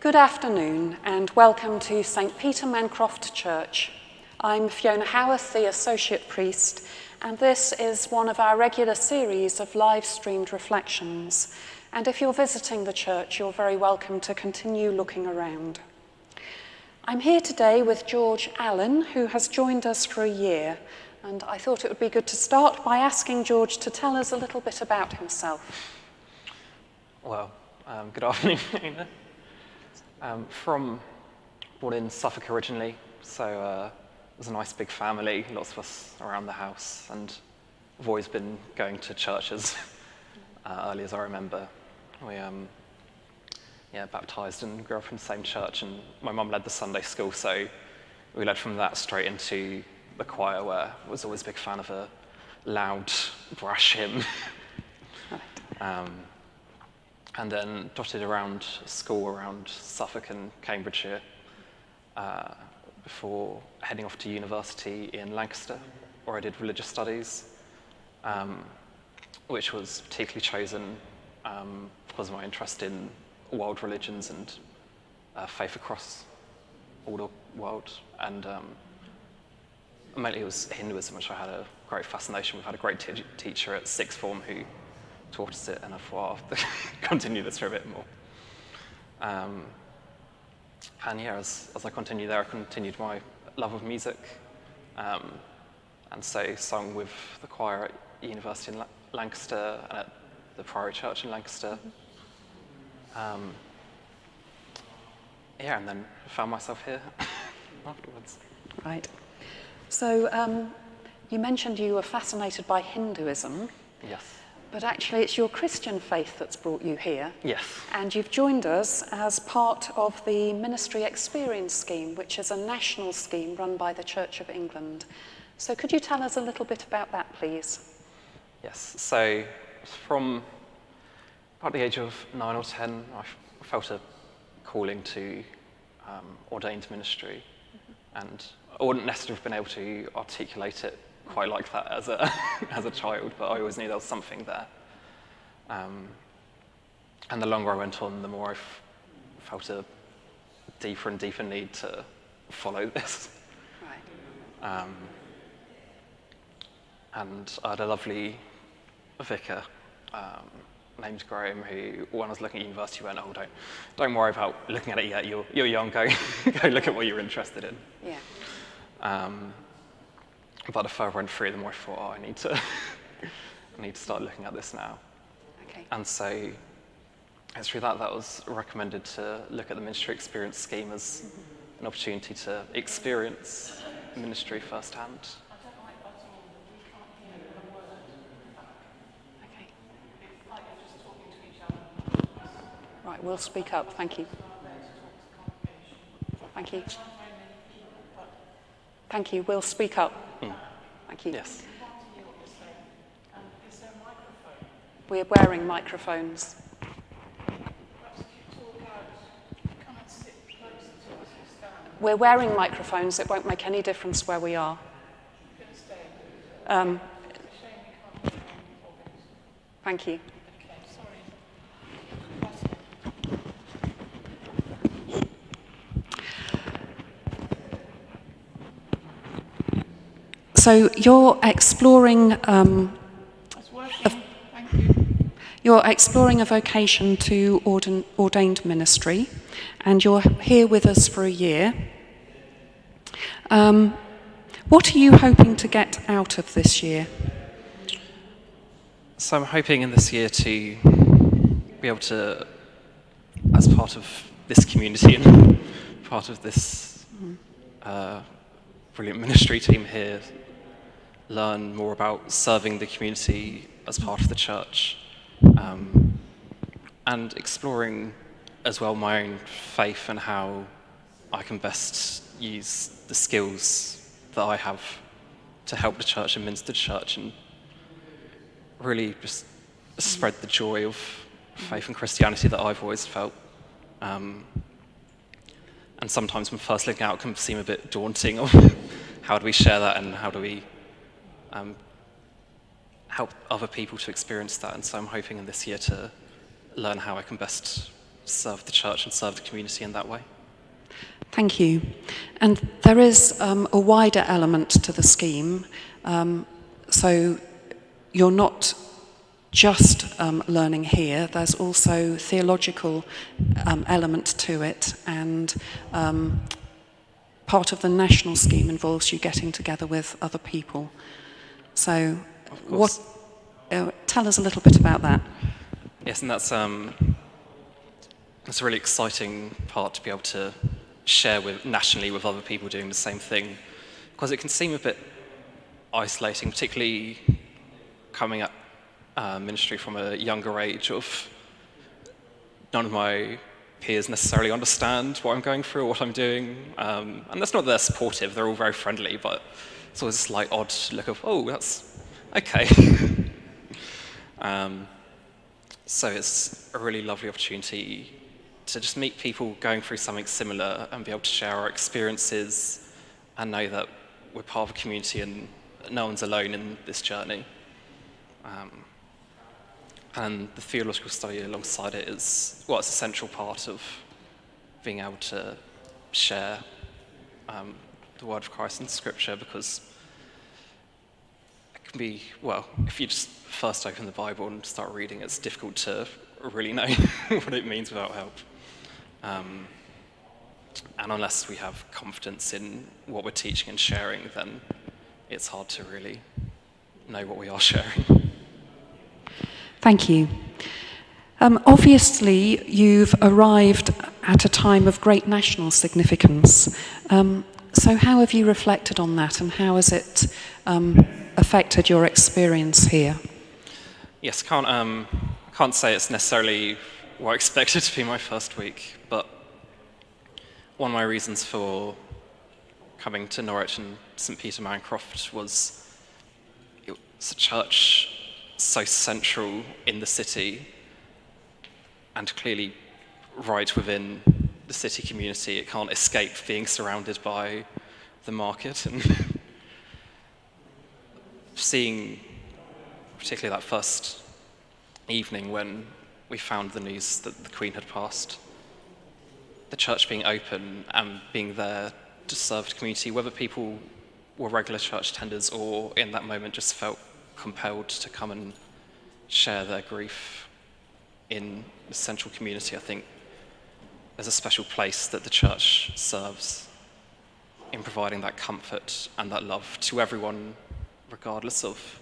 Good afternoon and welcome to St. Peter Mancroft Church. I'm Fiona Haworth, the Associate Priest, and this is one of our regular series of live-streamed reflections. And if you're visiting the church, you're very welcome to continue looking around. I'm here today with George Allin, who has joined us for a year, and I thought it would be good to start by asking George to tell us a little bit about himself. Well, good afternoon. Born in Suffolk originally, so it was a nice big family, lots of us around the house, and I've always been going to churches early as I remember. We baptised and grew up in the same church, and my mum led the Sunday school, so we led from that straight into the choir, where I was always a big fan of a loud, brash hymn. And then dotted around school around Suffolk and Cambridgeshire before heading off to university in Lancaster, where I did religious studies, which was particularly chosen because of my interest in world religions and faith across all the world. And mainly it was Hinduism, which I had a great fascination with. I had a great teacher at sixth form who taught us it, and I thought I'll have to continue this for a bit more. And yeah, as I continued there, I continued my love of music, and so sung with the choir at university in Lancaster and at the Priory Church in Lancaster. And then found myself here afterwards. Right. So you mentioned you were fascinated by Hinduism. Yes. But actually it's your Christian faith that's brought you here. Yes. And you've joined us as part of the Ministry Experience Scheme, which is a national scheme run by the Church of England. So could you tell us a little bit about that, please? Yes. So from about the age of 9 or 10, I felt a calling to ordained ministry. And I wouldn't necessarily have been able to articulate it quite like that as a child, but I always knew there was something there. And the longer I went on, the more I felt a deeper and deeper need to follow this. Right. And I had a lovely vicar named Graham, who, when I was looking at university, went, "Oh, don't worry about looking at it yet. You're young. Go look at what you're interested in." Yeah. But the further I went through, the more I thought, I need to start looking at this now. Okay. And so it's through that was recommended to look at the Ministry Experience Scheme as an opportunity to experience ministry firsthand. Okay. Right, we'll speak up. Thank you. Thank you. Thank you. We'll speak up. Thank you. Yes. We're wearing microphones. We're wearing microphones. It won't make any difference where we are. Thank you. So you're exploring a vocation to ordained ministry, and you're here with us for a year. What are you hoping to get out of this year? So I'm hoping in this year to be able to, as part of this community and part of this brilliant ministry team here, learn more about serving the community as part of the church, and exploring as well my own faith and how I can best use the skills that I have to help the church and minister to church, and really just spread the joy of faith and Christianity that I've always felt. And sometimes when first looking out, it can seem a bit daunting of how do we share that and how do we help other people to experience that. And so I'm hoping in this year to learn how I can best serve the church and serve the community in that way. Thank you. And there is a wider element to the scheme. So you're not just learning here, there's also theological element to it, and part of the national scheme involves you getting together with other people. So tell us a little bit about that. Yes, and that's a really exciting part to be able to share nationally with other people doing the same thing, because it can seem a bit isolating, particularly coming at ministry from a younger age. Of none of my peers necessarily understand what I'm going through or what I'm doing, and that's not that they're supportive, they're all very friendly, but it's always a slight odd look of, oh, that's okay. So it's a really lovely opportunity to just meet people going through something similar and be able to share our experiences and know that we're part of a community and no one's alone in this journey. And the theological study alongside it is, well, it's a central part of being able to share the word of Christ in Scripture, because it can be, well, if you just first open the Bible and start reading, it's difficult to really know what it means without help. And unless we have confidence in what we're teaching and sharing, then it's hard to really know what we are sharing. Thank you. Obviously, you've arrived at a time of great national significance. So how have you reflected on that, and how has it affected your experience here? Yes, can't say it's necessarily what I expected to be my first week, but one of my reasons for coming to Norwich and St. Peter Mancroft was it's a church so central in the city and clearly right within the city community. It can't escape being surrounded by the market, and seeing particularly that first evening when we found the news that the Queen had passed, the church being open and being there to serve the community, whether people were regular church attenders or in that moment just felt compelled to come and share their grief in the central community. I think there's a special place that the church serves in providing that comfort and that love to everyone, regardless of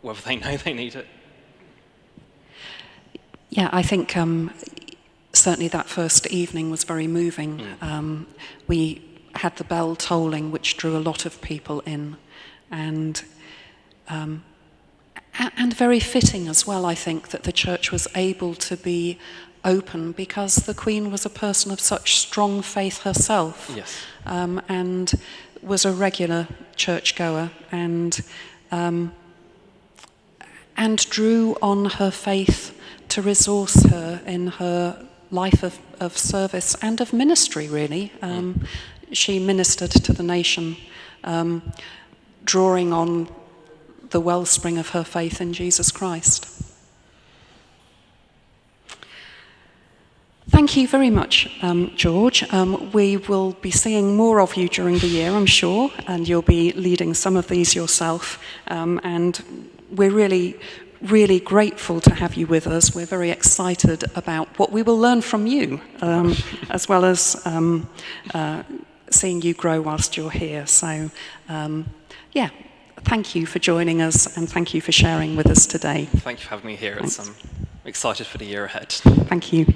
whether they know they need it. Yeah, I think certainly that first evening was very moving. We had the bell tolling, which drew a lot of people in, and very fitting as well, I think, that the church was able to be open because the Queen was a person of such strong faith herself. Yes. And was a regular churchgoer, and drew on her faith to resource her in her life of service and of ministry, really. She ministered to the nation, drawing on the wellspring of her faith in Jesus Christ. Thank you very much, George. We will be seeing more of you during the year, I'm sure, and you'll be leading some of these yourself. And we're really, really grateful to have you with us. We're very excited about what we will learn from you, as well as seeing you grow whilst you're here. So, thank you for joining us, and thank you for sharing with us today. Thank you for having me here. I'm excited for the year ahead. Thank you.